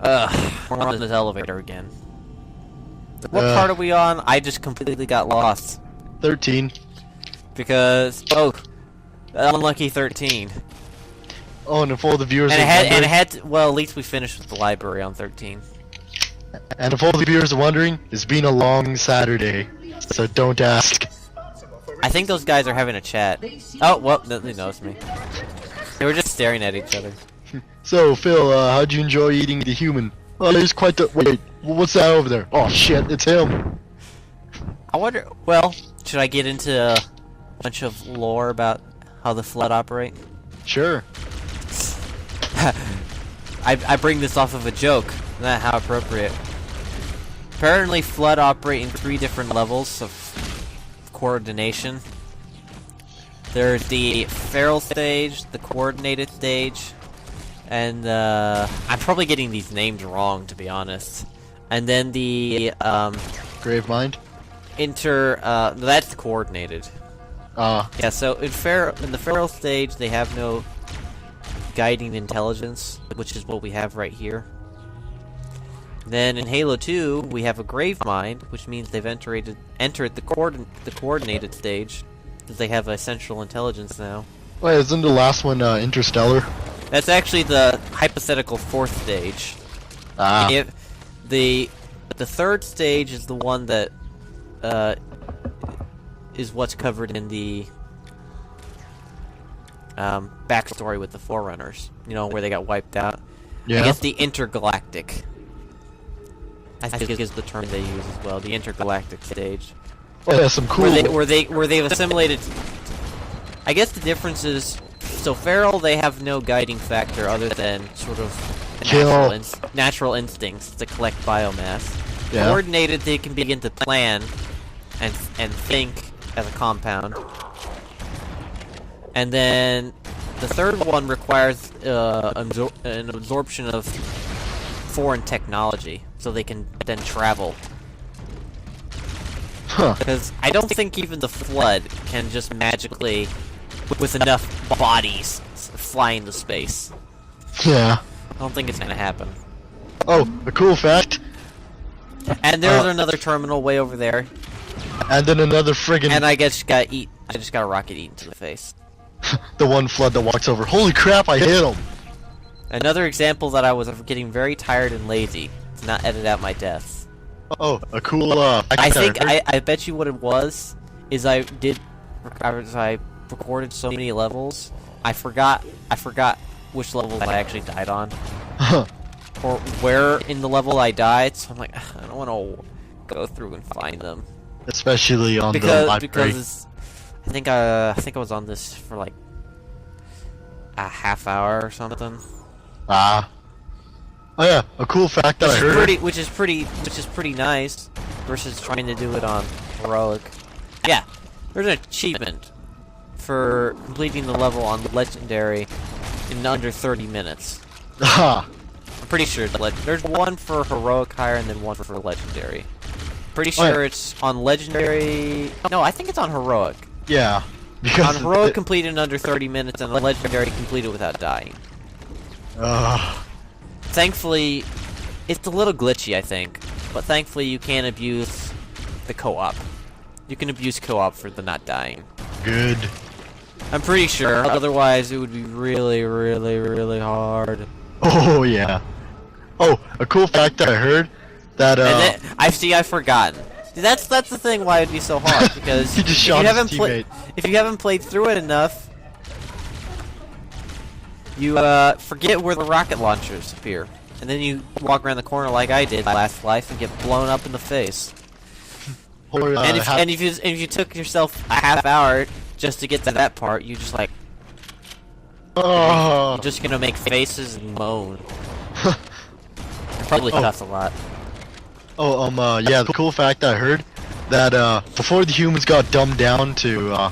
We're on this elevator again. What part are we on? I just completely got lost. 13. Because, unlucky 13. Oh, and if all the viewers And are wondering, it had to, well, at least we finished with the library on 13. and if all the viewers are wondering, it's been a long Saturday, so don't ask. I think those guys are having a chat. Oh, well, they noticed me. They were just staring at each other. So, Phil, how'd you enjoy eating the human? Oh, there's quite the... Wait, what's that over there? Oh, shit, it's him. I wonder, well, should I get into a bunch of lore about how the Flood operate? Sure. I bring this off of a joke, not how appropriate. Apparently, Flood operate in 3 different levels of coordination. There's the feral stage, the coordinated stage, and I'm probably getting these names wrong, to be honest. And then the Grave Mind? that's the coordinated. Yeah, so in the feral stage, they have no guiding intelligence, which is what we have right here. Then in Halo 2, we have a Grave Mind, which means they've entered the coordinated stage, because they have a central intelligence now. Wait, isn't the last one Interstellar? That's actually the hypothetical 4th stage. The 3rd stage is the one that is what's covered in the backstory with the Forerunners. You know, where they got wiped out. Yeah. I guess the intergalactic. I think is the term they use as well. The intergalactic stage. Oh, yeah, some cool... Where they've assimilated. I guess the difference is, so feral, they have no guiding factor other than sort of natural instincts to collect biomass. Yeah. Coordinated, they can begin to plan and think as a compound. And then the 3rd one requires an absorption of foreign technology, so they can then travel. Huh. Because I don't think even the Flood can just magically, with enough bodies, fly into space. Yeah. I don't think it's gonna happen. Oh, a cool fact. And there's another terminal way over there. And then another friggin... And I just got a rocket eaten to the face. the one Flood that walks over. Holy crap, I hit him! Another example that I was getting very tired and lazy to not edit out my deaths. Oh, a cool, I bet you what it was is I recorded so many levels, I forgot which levels I actually died on. Or where in the level I died, so I'm like, I don't want to go through and find them. Especially on the library. Because I think I was on this for like a half hour or something. Oh yeah, a cool fact that I heard. Which is pretty nice versus trying to do it on heroic. Yeah, there's an achievement for completing the level on legendary in under 30 minutes. I'm pretty sure there's one for heroic higher and then one for legendary. Pretty sure it's on legendary. No, I think it's on heroic. Yeah, because on heroic completed in under 30 minutes and legendary completed without dying. Thankfully, it's a little glitchy, I think, but thankfully you can't abuse the co-op. You can abuse co-op for the not dying. Good. I'm pretty sure, otherwise it would be really, really, really hard. Oh yeah. Oh, a cool fact that I heard that And then, I've forgotten. That's the thing why it'd be so hard, because he just shot his teammate. If you haven't played through it enough, you forget where the rocket launchers appear, and then you walk around the corner like I did last life and get blown up in the face. Or, and if you took yourself a half hour just to get to that part, you just like you're just gonna make faces and moan. And probably cuss a lot. Yeah, the cool fact that I heard that before the humans got dumbed down to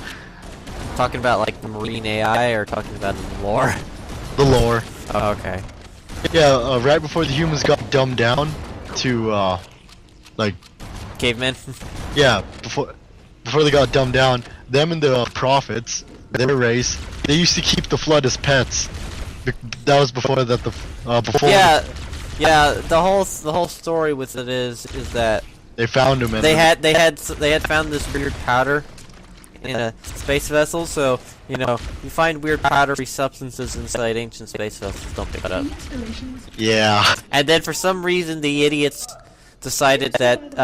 Talking about like the marine AI or talking about the lore? the lore. Oh, okay. Yeah, right before the humans got dumbed down to like Cavemen? yeah, before they got dumbed down, them and the prophets, their race, they used to keep the Flood as pets. That was before that before. Yeah, Yeah, the whole story with it is that They found him and they had found this weird powder in a space vessel. So you know, you find weird powdery substances inside ancient space vessels. Don't pick it up. yeah. And then for some reason, the idiots decided that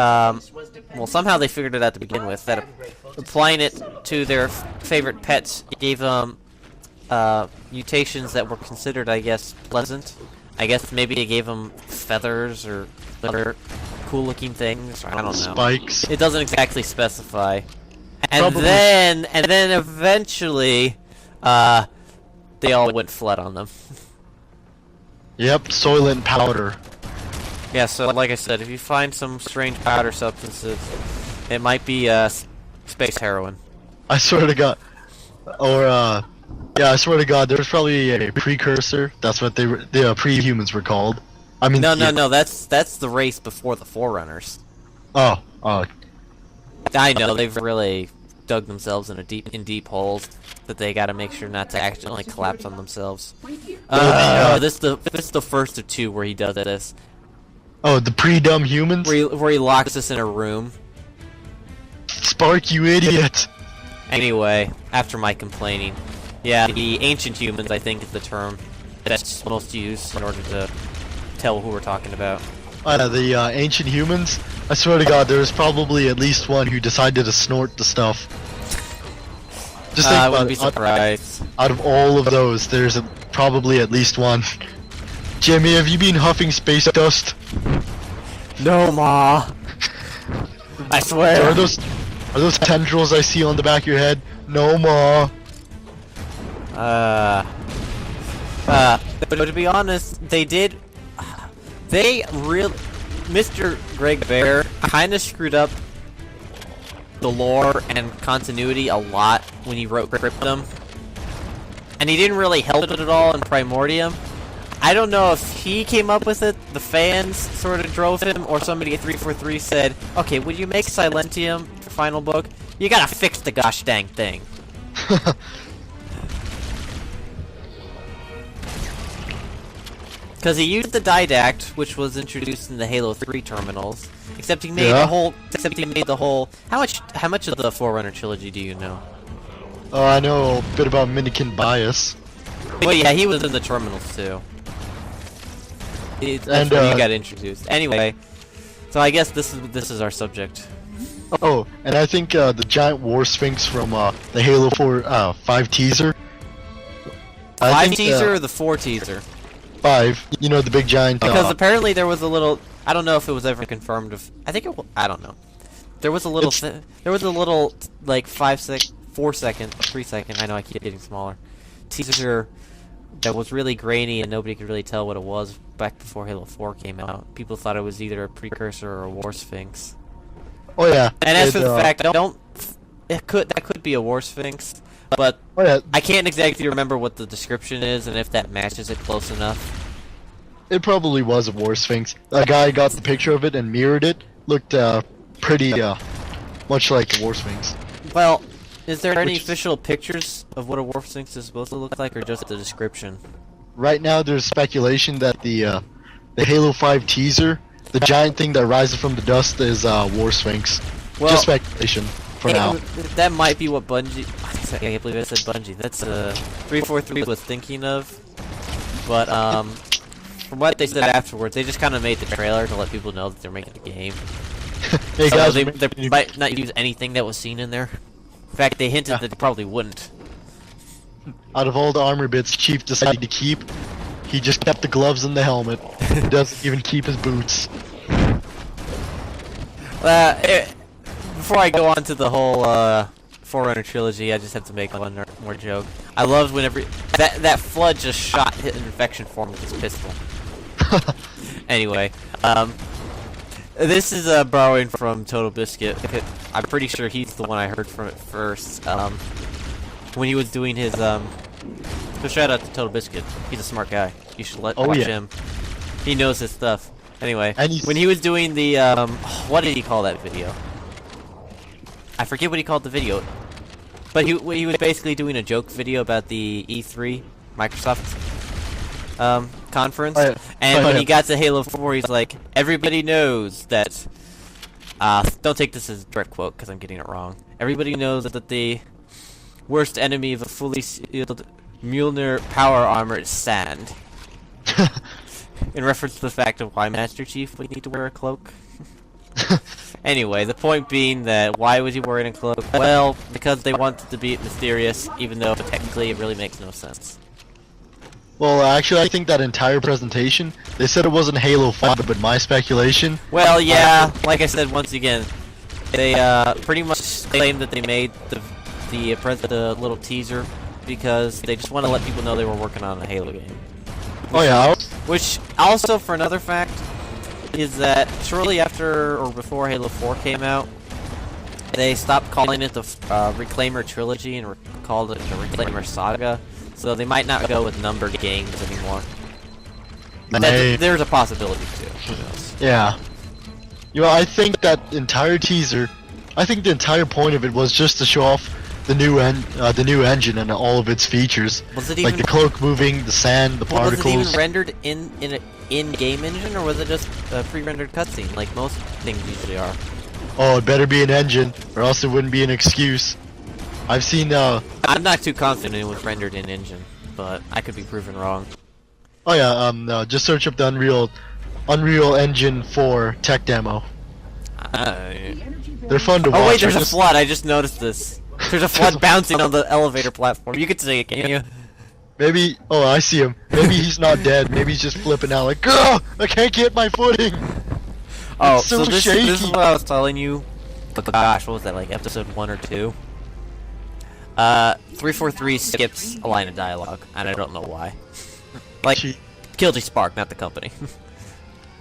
well, somehow they figured it out to begin with, that applying it to their favorite pets gave them mutations that were considered, I guess, pleasant. I guess maybe it gave them feathers or other cool-looking things. I don't know. Spikes. It doesn't exactly specify. And Probably. then eventually, they all went flat on them. Yep, Soylent powder. Yeah, so like I said, if you find some strange powder substances, it might be space heroin. I swear to God. Or yeah, I swear to God, there's probably a precursor. That's what the pre-humans were called. I mean, No, yeah. that's the race before the Forerunners. Oh, I know they've really dug themselves in deep holes that they got to make sure not to accidentally collapse on themselves. This is the first of two where he does this. oh, the pre-dumb humans. Where he locks us in a room. Spark, you idiot! Anyway, after my complaining, yeah, the ancient humans, I think, is the term that's most used in order to tell who we're talking about. The ancient humans. I swear to God, there was probably at least one who decided to snort the stuff. Just think I about wouldn't be it. surprised. Out of all of those, there's probably at least one. Jimmy, have you been huffing space dust? No, Ma. I Are swear. those tendrils I see on the back of your head? No, ma. But to be honest, they really, Mr. Greg Bear kind of screwed up the lore and continuity a lot when he wrote Cryptum, and he didn't really help it at all in Primordium. I don't know if he came up with it, the fans sort of drove him, or somebody at 343 said, okay, would you make Silentium your final book? You gotta fix the gosh dang thing. Because he used the Didact, which was introduced in the Halo 3 terminals, except he made the whole... How much of the Forerunner trilogy do you know? Oh, I know a bit about Minikin bias. Well, yeah, he was in the terminals too. That's And, where he got introduced. Anyway, so I guess this is our subject. Oh, and I think the giant war sphinx from the Halo 4 5 teaser. I 5 think, teaser or the 4 teaser? 5. You know, the big giant. Because apparently there was a little... I don't know if it was ever confirmed. I think it was... I don't know. There was a little... like 4 second, 3 second, I know I keep getting smaller, teaser that was really grainy and nobody could really tell what it was back before Halo 4 came out. People thought it was either a precursor or a War Sphinx. Oh yeah. And as for the fact, that could be a War Sphinx, but Oh yeah. I can't exactly remember what the description is and if that matches it close enough. It probably was a war sphinx. A guy got the picture of it and mirrored it. Looked pretty much like a war sphinx. Well, is there any official pictures of what a War Sphinx is supposed to look like, or just the description? Right now, there's speculation that the Halo 5 teaser, the giant thing that rises from the dust, is War Sphinx. Well, just speculation for now. That might be what Bungie... I can't believe I said Bungie. That's 343 was thinking of. But from what they said afterwards, they just kind of made the trailer to let people know that they're making a game. Hey So guys, they might not use anything that was seen in there. In fact, they hinted that they probably wouldn't. out of all the armor bits Chief decided to keep, he just kept the gloves and the helmet. He doesn't even keep his boots. Before I go on to the whole Forerunner trilogy, I just have to make one more joke. I loved whenever that Flood just shot hit an infection form with his pistol. Anyway, this is borrowing from Total Biscuit. I'm pretty sure he's the one I heard from it first. When he was doing his so shout out to Total Biscuit. He's a smart guy. You should watch him. He knows his stuff. Anyway, when he was doing the what did he call that video? I forget what he called the video, but he was basically doing a joke video about the E3 Microsoft conference, And Oh, when yeah. he got to Halo 4, he's like, everybody knows that... don't take this as a direct quote, because I'm getting it wrong. Everybody knows that the worst enemy of a fully sealed Mjolnir power armor is sand. In reference to the fact of why Master Chief would need to wear a cloak. Anyway, the point being that why was he wearing a cloak? Well, because they wanted to be mysterious, even though technically it really makes no sense. Well, actually, I think that entire presentation, they said it wasn't Halo 5, but my speculation. Well, yeah, like I said, once again, they pretty much claimed that they made the little teaser because they just want to let people know they were working on a Halo game. Oh yeah, Which, also for another fact, is that shortly after or before Halo 4 came out, they stopped calling it the Reclaimer Trilogy and called it the Reclaimer Saga, so they might not go with numbered games anymore. There's a possibility too, who knows. yeah. You know, I think that entire teaser, I think the entire point of it was just to show off the new engine and all of its features, Was it like even the cloak moving, the sand, the was it particles. even rendered in an in-game engine, or was it just a pre-rendered cutscene, like most things usually are? Oh, it better be an engine, or else it wouldn't be an excuse. I've seen I'm not too confident it was rendered in engine, but I could be proven wrong. oh yeah, just search up the Unreal Engine 4 tech demo. They're fun to watch. Oh wait, there's I a just- flood. I just noticed this. There's a flood bouncing on the elevator platform. You could see it, can't you? Maybe, oh, I see him. Maybe he's not dead. Maybe he's just flipping out like, "Gah! I can't get my footing." Oh, It's so this is shaky. what I was telling you. Gosh, what was that, like episode 1 or 2? 343 skips a line of dialogue, and I don't know why. Like, Chief- Killjoy Spark, not the company.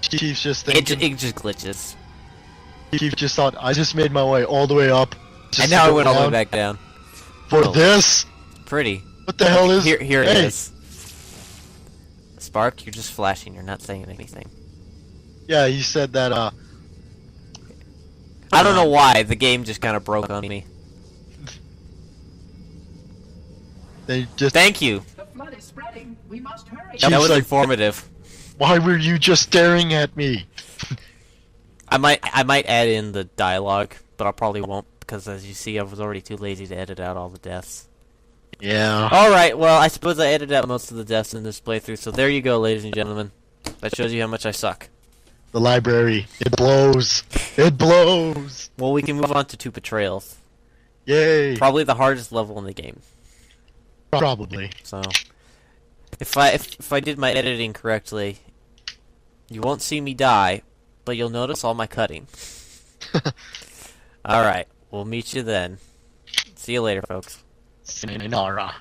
Chief's just it thinking. just glitches. Chief just thought, I just made my way all the way up. just And to now I go went all the way down back down. for Oh. this. Pretty. What the hell is? Here it hey, is. Spark, you're just flashing. You're not saying anything. Yeah, he said that. I don't know why. The game just kind of broke on me. They just. Thank you. The flood is spreading. We must hurry. That Jeez, was like- informative. Why were you just staring at me? I might add in the dialogue, but I probably won't because, as you see, I was already too lazy to edit out all the deaths. Yeah. All right. Well, I suppose I edited out most of the deaths in this playthrough. So there you go, ladies and gentlemen. That shows you how much I suck. The library. It blows. It blows. Well, we can move on to 2 Betrayals. Yay. Probably the hardest level in the game. Probably. So, if I did my editing correctly, you won't see me die, but you'll notice all my cutting. All right, we'll meet you then. See you later, folks. Sayonara.